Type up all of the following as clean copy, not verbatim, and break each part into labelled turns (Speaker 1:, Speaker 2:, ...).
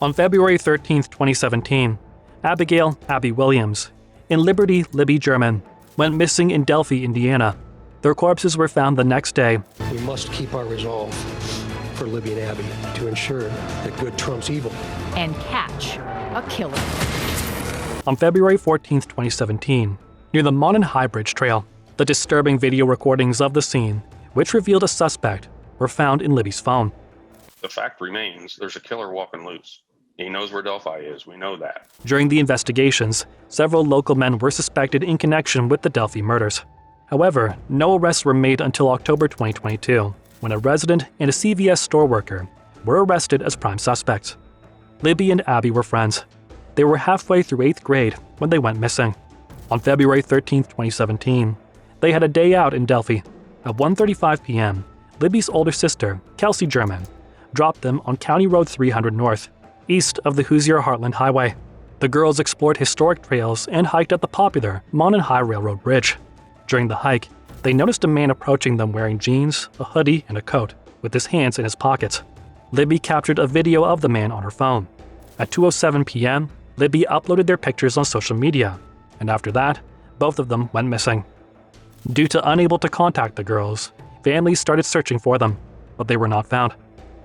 Speaker 1: On February 13, 2017, Abigail Abby Williams and Liberty Libby German went missing in Delphi, Indiana. Their corpses were found the next day.
Speaker 2: We must keep our resolve for Libby and Abby to ensure that good trumps evil.
Speaker 3: And catch a killer.
Speaker 1: On February 14, 2017, near the Monon High Bridge Trail, the disturbing video recordings of the scene, which revealed a suspect, were found in Libby's phone.
Speaker 4: The fact remains there's a killer walking loose. He knows where Delphi is, we know that.
Speaker 1: During the investigations, several local men were suspected in connection with the Delphi murders. However, no arrests were made until October 2022, when a resident and a CVS store worker were arrested as prime suspects. Libby and Abby were friends. They were halfway through 8th grade when they went missing. On February 13, 2017, they had a day out in Delphi. At 1:35 p.m., Libby's older sister, Kelsey German, dropped them on County Road 300 North, east of the Hoosier Heartland Highway. The girls explored historic trails and hiked up the popular Monon High Railroad Bridge. During the hike, they noticed a man approaching them wearing jeans, a hoodie, and a coat, with his hands in his pockets. Libby captured a video of the man on her phone. At 2:07 p.m., Libby uploaded their pictures on social media, and after that, both of them went missing. Due to unable to contact the girls, families started searching for them, but they were not found.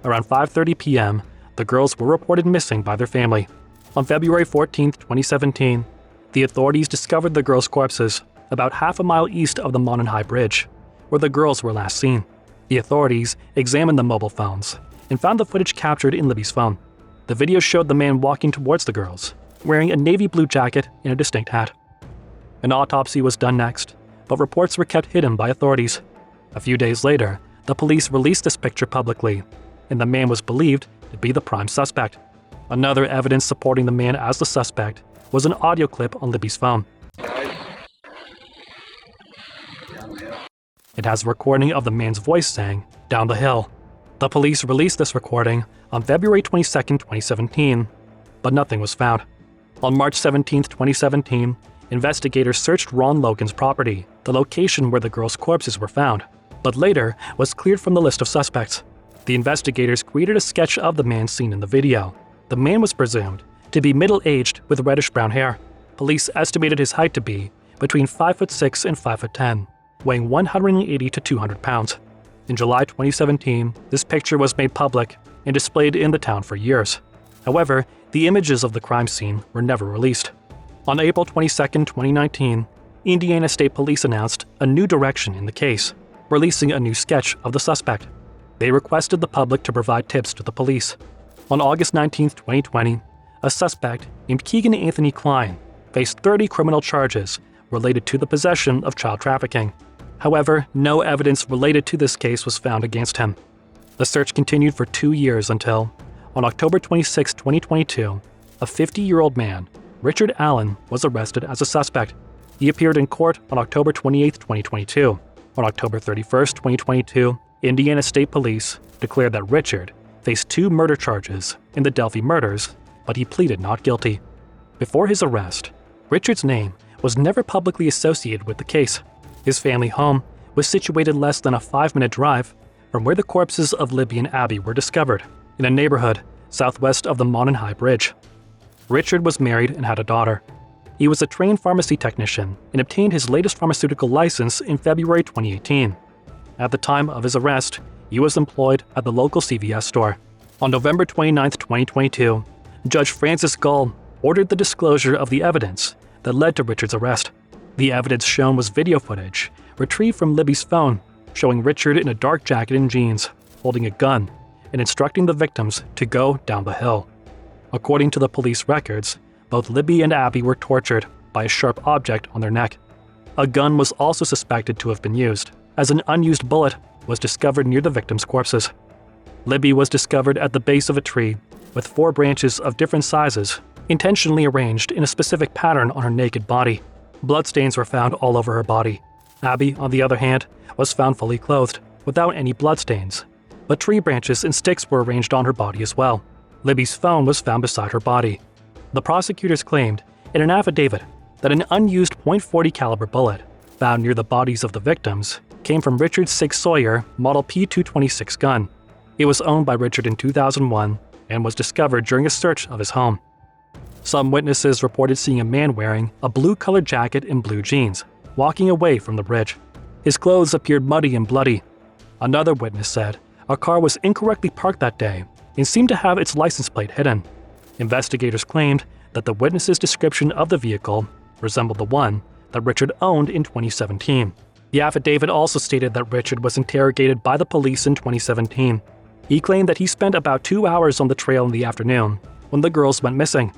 Speaker 1: Around 5:30 p.m., the girls were reported missing by their family. On February 14, 2017, the authorities discovered the girls' corpses about half a mile east of the Monon High Bridge, where the girls were last seen. The authorities examined the mobile phones and found the footage captured in Libby's phone. The video showed the man walking towards the girls, wearing a navy blue jacket and a distinct hat. An autopsy was done next, but reports were kept hidden by authorities. A few days later, the police released this picture publicly, and the man was believed to be the prime suspect. Another evidence supporting the man as the suspect was an audio clip on Libby's phone. It has a recording of the man's voice saying, "Down the hill." The police released this recording on February 22, 2017, but nothing was found. On March 17, 2017, investigators searched Ron Logan's property, the location where the girls' corpses were found, but later was cleared from the list of suspects. The investigators created a sketch of the man seen in the video. The man was presumed to be middle-aged with reddish-brown hair. Police estimated his height to be between 5'6" and 5'10", weighing 180 to 200 pounds. In July 2017, this picture was made public and displayed in the town for years. However, the images of the crime scene were never released. On April 22, 2019, Indiana State Police announced a new direction in the case, releasing a new sketch of the suspect. They requested the public to provide tips to the police. On August 19, 2020, a suspect named Keegan Anthony Klein faced 30 criminal charges related to the possession of child trafficking. However, no evidence related to this case was found against him. The search continued for 2 years until, on October 26, 2022, a 50-year-old man, Richard Allen, was arrested as a suspect. He appeared in court on October 28, 2022. On October 31, 2022, Indiana State Police declared that Richard faced 2 murder charges in the Delphi murders, but he pleaded not guilty. Before his arrest, Richard's name was never publicly associated with the case. His family home was situated less than a 5-minute drive from where the corpses of Libby and Abby were discovered, in a neighborhood southwest of the Monon High Bridge. Richard was married and had a daughter. He was a trained pharmacy technician and obtained his latest pharmaceutical license in February 2018. At the time of his arrest, he was employed at the local CVS store. On November 29, 2022, Judge Francis Gull ordered the disclosure of the evidence that led to Richard's arrest. The evidence shown was video footage retrieved from Libby's phone, showing Richard in a dark jacket and jeans, holding a gun, and instructing the victims to go down the hill. According to the police records, both Libby and Abby were tortured by a sharp object on their neck. A gun was also suspected to have been used, as an unused bullet was discovered near the victims' corpses. Libby was discovered at the base of a tree with 4 branches of different sizes, intentionally arranged in a specific pattern on her naked body. Bloodstains were found all over her body. Abby, on the other hand, was found fully clothed, without any bloodstains, but tree branches and sticks were arranged on her body as well. Libby's phone was found beside her body. The prosecutors claimed in an affidavit that an unused .40 caliber bullet found near the bodies of the victims came from Richard's Sig Sauer Model P226 gun. It was owned by Richard in 2001 and was discovered during a search of his home. Some witnesses reported seeing a man wearing a blue-colored jacket and blue jeans, walking away from the bridge. His clothes appeared muddy and bloody. Another witness said a car was incorrectly parked that day and seemed to have its license plate hidden. Investigators claimed that the witness's description of the vehicle resembled the one that Richard owned in 2017. The affidavit also stated that Richard was interrogated by the police in 2017. He claimed that he spent about 2 hours on the trail in the afternoon when the girls went missing.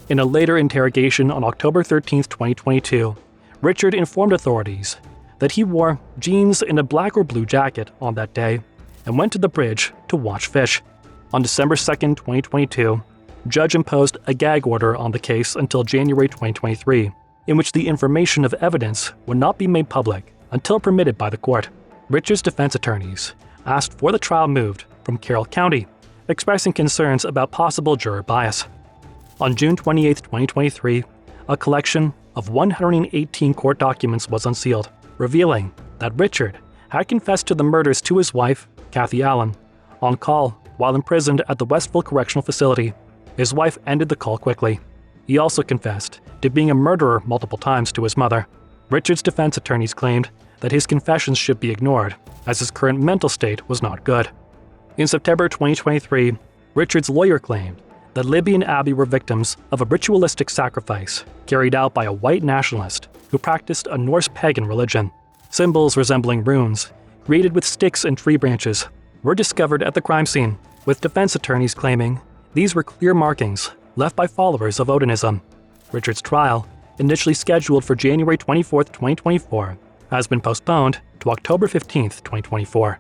Speaker 1: In a later interrogation on October 13, 2022, Richard informed authorities that he wore jeans and a black or blue jacket on that day and went to the bridge to watch fish. On December 2, 2022, judge imposed a gag order on the case until January 2023, in which the information of evidence would not be made public until permitted by the court. Richard's defense attorneys asked for the trial moved from Carroll County, expressing concerns about possible juror bias. On June 28, 2023, a collection of 118 court documents was unsealed, revealing that Richard had confessed to the murders to his wife, Kathy Allen, on call while imprisoned at the Westville Correctional Facility. His wife ended the call quickly. He also confessed to being a murderer multiple times to his mother. Richard's defense attorneys claimed that his confessions should be ignored, as his current mental state was not good. In September 2023, Richard's lawyer claimed that Libby and Abby were victims of a ritualistic sacrifice carried out by a white nationalist who practiced a Norse pagan religion. Symbols resembling runes, created with sticks and tree branches, were discovered at the crime scene, with defense attorneys claiming these were clear markings left by followers of Odinism. Richard's trial, initially scheduled for January 24, 2024, has been postponed to October 15, 2024.